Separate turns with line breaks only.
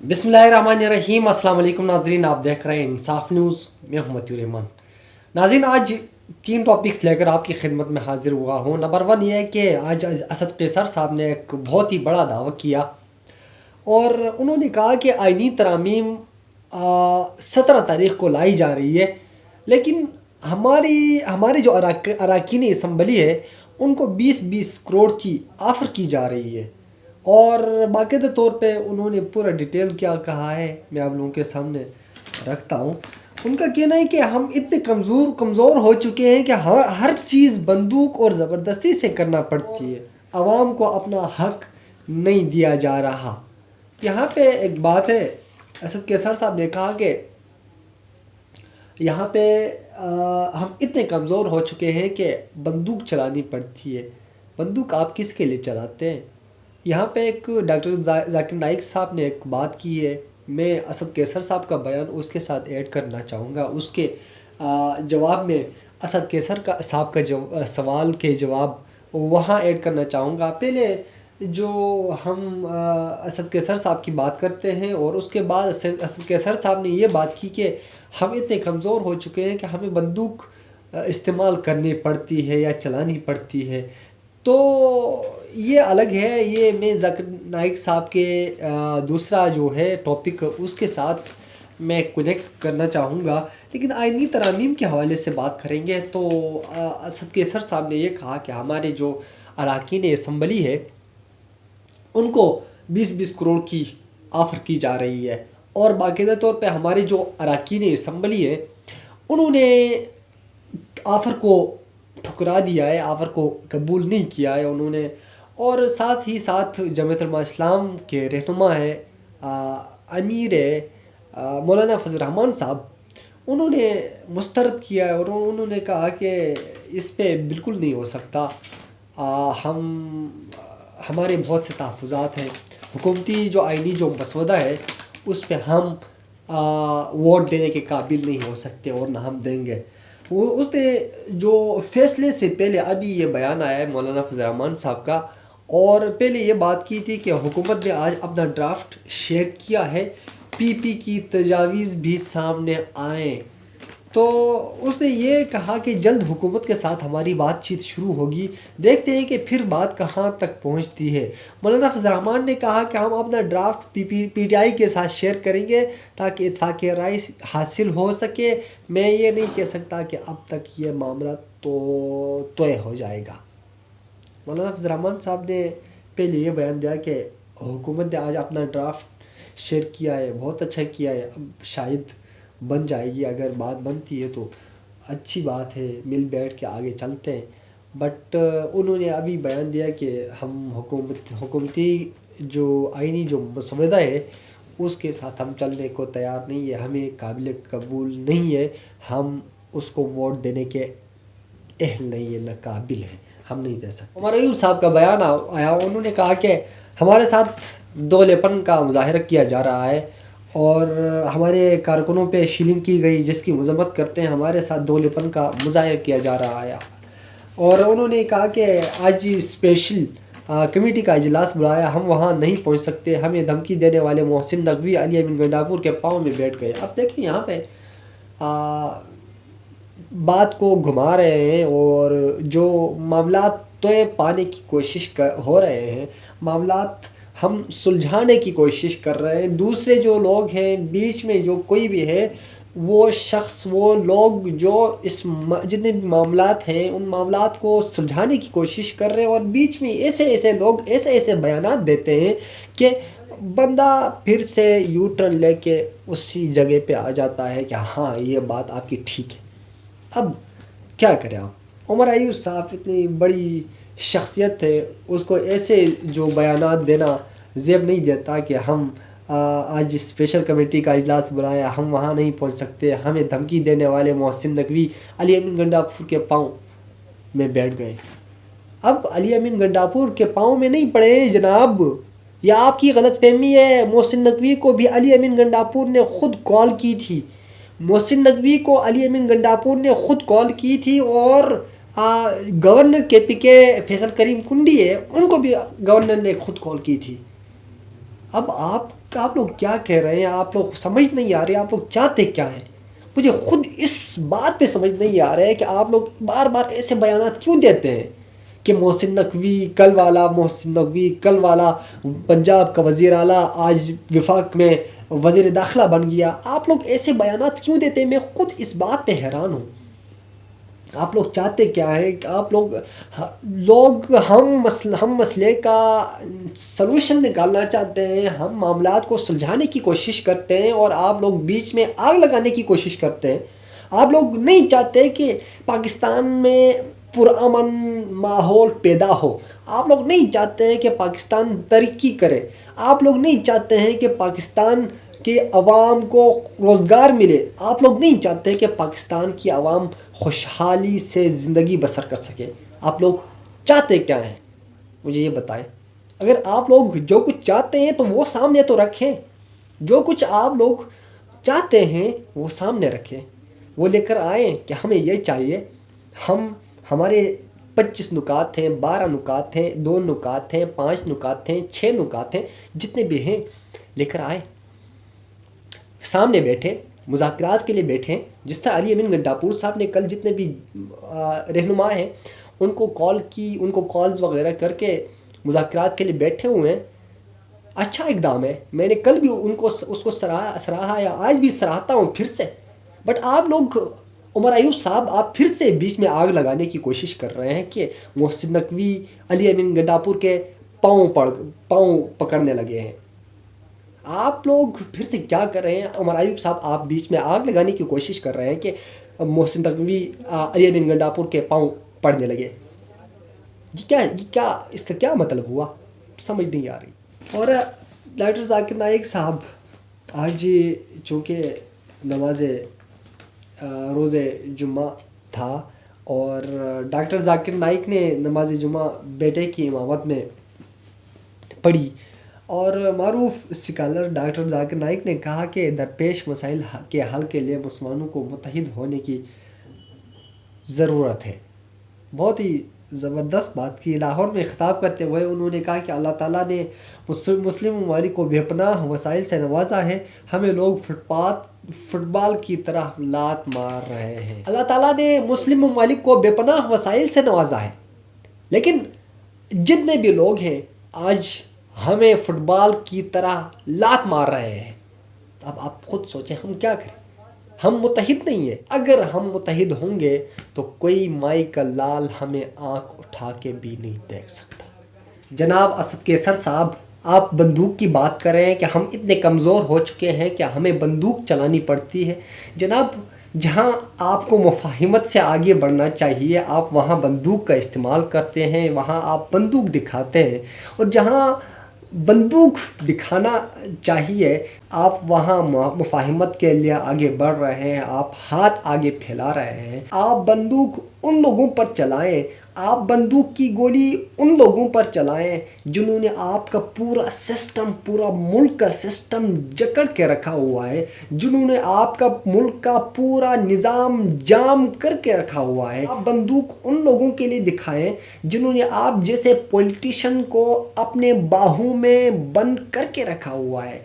बिस्मिल्लाहिर्रहमानिर्रहीम। अस्सलाम वालेकुम नाज़रीन, आप देख रहे हैं इंसाफ न्यूज़। मैं हूं मतियुर रहमान। नाज़रीन, आज 3 टॉपिक्स लेकर आपकी खिदमत में हाजिर हुआ हूं। नंबर 1 ये है कि आज असद कैसर साहब ने एक बहुत ही बड़ा दावा किया और उन्होंने कहा कि आइनी तरमीम 17 तारीख को लाई जा रही है, लेकिन हमारी हमारी जो अरकान असम्बली है उनको 20-20 करोड़ की ऑफ़र की जा रही है। और बाकायदा तौर पे उन्होंने पूरा डिटेल क्या कहा है मैं आप लोगों के सामने रखता हूँ। उनका कहना है कि हम इतने कमज़ोर हो चुके हैं कि हर चीज़ बंदूक और ज़बरदस्ती से करना पड़ती है, आवाम को अपना हक नहीं दिया जा रहा। यहाँ पे एक बात है, असद कैसर साहब ने कहा कि यहाँ पे हम इतने कमज़ोर हो चुके हैं कि बंदूक चलानी पड़ती है। बंदूक आप किसके लिए चलाते हैं? यहाँ पे एक डॉक्टर जाकिर नाइक साहब ने एक बात की है, मैं असद कैसर साहब का बयान उसके साथ ऐड करना चाहूँगा। उसके जवाब में असद कैसर साहब का सवाल के जवाब वहाँ ऐड करना चाहूँगा। पहले जो हम असद कैसर साहब की बात करते हैं और उसके बाद असद कैसर साहब ने ये बात की कि हम इतने कमज़ोर हो चुके हैं कि हमें बंदूक इस्तेमाल करनी पड़ती है या चलानी पड़ती है। तो ये अलग है, ये मैं जाकिर नाइक साहब के दूसरा जो है टॉपिक उसके साथ मैं कनेक्ट करना चाहूँगा। लेकिन आइनी तरमीम के हवाले से बात करेंगे तो असद कैसर साहब ने ये कहा कि हमारे जो अरकान असम्बली है उनको 20-20 करोड़ की ऑफ़र की जा रही है और बाकायदा तौर पे हमारे जो अरकान असम्बली है उन्होंने ऑफ़र को ठुकरा दिया है, ऑफ़र को कबूल नहीं किया है उन्होंने। और साथ ही साथ जमात इस्लाम के रहनुमा है अमीर मौलाना फजल रहमान साहब, उन्होंने मुस्तरद किया है और उन्होंने कहा कि इस पे बिल्कुल नहीं हो सकता। हमारे बहुत से तहफ़्फ़ुज़ात हैं, हुकूमती जो आइनी जो मसवदा है उस पे हम वोट देने के काबिल नहीं हो सकते और ना हम देंगे। वो उसने जो फ़ैसले से पहले अभी ये बयान आया है मौलाना फजल रहमान साहब का, और पहले ये बात की थी कि हुकूमत ने आज अपना ड्राफ्ट शेयर किया है, पीपी की तजावीज़ भी सामने आए। तो उसने ये कहा कि जल्द हुकूमत के साथ हमारी बातचीत शुरू होगी, देखते हैं कि फिर बात कहाँ तक पहुँचती है। मौलाना फजल रहमान ने कहा कि हम अपना ड्राफ्ट पीटीआई के साथ शेयर करेंगे ताकि इत्तफ़ाक़ राय हासिल हो सके। मैं ये नहीं कह सकता कि अब तक ये मामला तो तय हो जाएगा। मौलाना फजल रहमान साहब ने पहले ये बयान दिया कि हुकूमत ने आज अपना ड्राफ्ट शेयर किया है, बहुत अच्छा किया है, अब शायद बन जाएगी। अगर बात बनती है तो अच्छी बात है, मिल बैठ के आगे चलते हैं। बट उन्होंने अभी बयान दिया कि हम हुकूमती जो आइनी जो मसवदा है उसके साथ हम चलने को तैयार नहीं है, हमें काबिल कबूल नहीं है, हम उसको वोट देने के अहल नहीं है, न काबिल है, हम नहीं दे सकते। उमर अयूब साहब का बयान आया, उन्होंने कहा कि हमारे साथ दोगलेपन का मुजाहरा किया जा रहा है और हमारे कारकुनों पे शीलिंग की गई जिसकी मजम्मत करते हैं, हमारे साथ दोगलेपन का मुजाहरा किया जा रहा है। और उन्होंने कहा कि आज स्पेशल कमेटी का इजलास बुलाया, हम वहाँ नहीं पहुँच सकते, हमें धमकी देने वाले मोहसिन नकवी अली अमीन गंडापुर के पाँव में बैठ गए। अब देखिए यहाँ पे बात को घुमा रहे हैं और जो मामलात तय पाने की कोशिश हो रहे हैं, मामलात हम सुलझाने की कोशिश कर रहे हैं। दूसरे जो लोग हैं बीच में, जो कोई भी है, वो शख्स, वो लोग जो इस जितने भी मामलात हैं उन मामलात को सुलझाने की कोशिश कर रहे हैं और बीच में ऐसे लोग ऐसे बयानात देते हैं कि बंदा फिर से यू टर्न लेके उसी जगह पे आ जाता है कि हाँ ये बात आपकी ठीक है। अब क्या करें आप? उमर अयूब साहब इतनी बड़ी शख्सियत है, उसको ऐसे जो बयानात देना ज़ेब नहीं देता कि हम आज स्पेशल कमेटी का इजलास बुलाया, हम वहाँ नहीं पहुँच सकते, हमें धमकी देने वाले मोहसिन नकवी अली अमीन गंडापुर के पाँव में बैठ गए। अब अली अमीन गंडापुर के पाँव में नहीं पड़े जनाब, यह आपकी गलतफहमी है। मोहसिन नकवी को भी अली अमीन गंडापुर ने ख़ुद कॉल की थी, मोहसिन नकवी को अली अमीन गंडापुर ने ख़ुद कॉल की थी और गवर्नर के फैसल करीम कुंडी है, उनको भी गवर्नर ने ख़ुद कॉल की थी। अब आप کہ آپ لوگ کیا کہہ رہے ہیں، آپ لوگ سمجھ نہیں آ رہے آپ لوگ چاہتے کیا ہیں. مجھے خود اس بات پہ سمجھ نہیں آ رہا ہے کہ آپ لوگ بار بار ایسے بیانات کیوں دیتے ہیں کہ محسن نقوی کل والا پنجاب کا وزیر اعلیٰ آج وفاق میں وزیر داخلہ بن گیا. آپ لوگ ایسے بیانات کیوں دیتے ہیں؟ میں خود اس بات پہ حیران ہوں. آپ لوگ چاہتے کیا ہے کہ آپ ہم مسئلے کا سلوشن نکالنا چاہتے ہیں، ہم معاملات کو سلجھانے کی کوشش کرتے ہیں، اور آپ لوگ بیچ میں آگ لگانے کی کوشش کرتے ہیں. آپ لوگ نہیں چاہتے کہ پاکستان میں پرامن ماحول پیدا ہو. آپ لوگ نہیں چاہتے ہیں کہ پاکستان ترقی کرے. آپ لوگ نہیں چاہتے ہیں کہ پاکستان کے عوام کو روزگار ملے. آپ لوگ نہیں چاہتے کہ پاکستان کی عوام خوشحالی سے زندگی بسر کر سکے. آپ لوگ چاہتے کیا ہیں؟ مجھے یہ بتائیں. اگر آپ لوگ جو کچھ چاہتے ہیں تو وہ سامنے تو رکھیں. جو کچھ آپ لوگ چاہتے ہیں وہ سامنے رکھیں، وہ لے کر آئیں کہ ہمیں یہ چاہیے. ہمارے 25 نکات ہیں، 12 نکات ہیں، 2 نکات ہیں، 5 نکات ہیں، 6 نکات ہیں، جتنے بھی ہیں لے کر آئیں. سامنے بیٹھے، مذاکرات کے لیے بیٹھیں. جس طرح علی امین گنڈاپور صاحب نے کل جتنے بھی رہنما ہیں ان کو کال کی، ان کو کالز وغیرہ کر کے مذاکرات کے لیے بیٹھے ہوئے ہیں. اچھا اقدام ہے. میں نے کل بھی اس کو سراہا یا آج بھی سراہتا ہوں پھر سے. بٹ آپ لوگ، عمر ایوب صاحب، آپ پھر سے بیچ میں آگ لگانے کی کوشش کر رہے ہیں کہ محسن نقوی علی امین گنڈاپور کے پاؤں پکڑنے لگے ہیں. آپ لوگ پھر سے کیا کر رہے ہیں؟ عمر ایوب صاحب، آپ بیچ میں آگ لگانے کی کوشش کر رہے ہیں کہ محسن نقوی علی امین گنڈاپور کے پاؤں پڑنے لگے. یہ اس کا کیا مطلب ہوا؟ سمجھ نہیں آ رہی. اور ڈاکٹر ذاکر نائک صاحب، آج چونکہ نماز روز جمعہ تھا اور ڈاکٹر ذاکر نائک نے نماز جمعہ بیٹے کی امامت میں پڑھی، اور معروف اسکالر ڈاکٹر ذاکر نائک نے کہا کہ درپیش مسائل کے حل کے لیے مسلمانوں کو متحد ہونے کی ضرورت ہے. بہت ہی زبردست بات کی. لاہور میں خطاب کرتے ہوئے انہوں نے کہا کہ اللہ تعالیٰ نے مسلم ممالک کو بے پناہ وسائل سے نوازا ہے. ہمیں لوگ فٹ بال کی طرح لات مار رہے ہیں. اللہ تعالیٰ نے مسلم ممالک کو بے پناہ وسائل سے نوازا ہے، لیکن جتنے بھی لوگ ہیں آج ہمیں فٹ بال کی طرح لات مار رہے ہیں. اب آپ خود سوچیں ہم کیا کریں؟ ہم متحد نہیں ہیں. اگر ہم متحد ہوں گے تو کوئی مائی کا لال ہمیں آنکھ اٹھا کے بھی نہیں دیکھ سکتا. جناب اسد کیسر صاحب، آپ بندوق کی بات کر رہے ہیں کہ ہم اتنے کمزور ہو چکے ہیں کہ ہمیں بندوق چلانی پڑتی ہے. جناب، جہاں آپ کو مفاہمت سے آگے بڑھنا چاہیے آپ وہاں بندوق کا استعمال کرتے ہیں، وہاں آپ بندوق دکھاتے ہیں. اور جہاں بندوق دکھانا چاہیے آپ وہاں مفاہمت کے لیے آگے بڑھ رہے ہیں، آپ ہاتھ آگے پھیلا رہے ہیں. آپ بندوق ان لوگوں پر چلائیں، آپ بندوق کی گولی ان لوگوں پر چلائیں جنہوں نے آپ کا پورا سسٹم، پورا ملک کا سسٹم جکڑ کے رکھا ہوا ہے، جنہوں نے آپ کا ملک کا پورا نظام جام کر کے رکھا ہوا ہے. آپ بندوق ان لوگوں کے لیے دکھائیں جنہوں نے آپ جیسے پولیٹیشین کو اپنے باہوں میں بند کر کے رکھا ہوا ہے.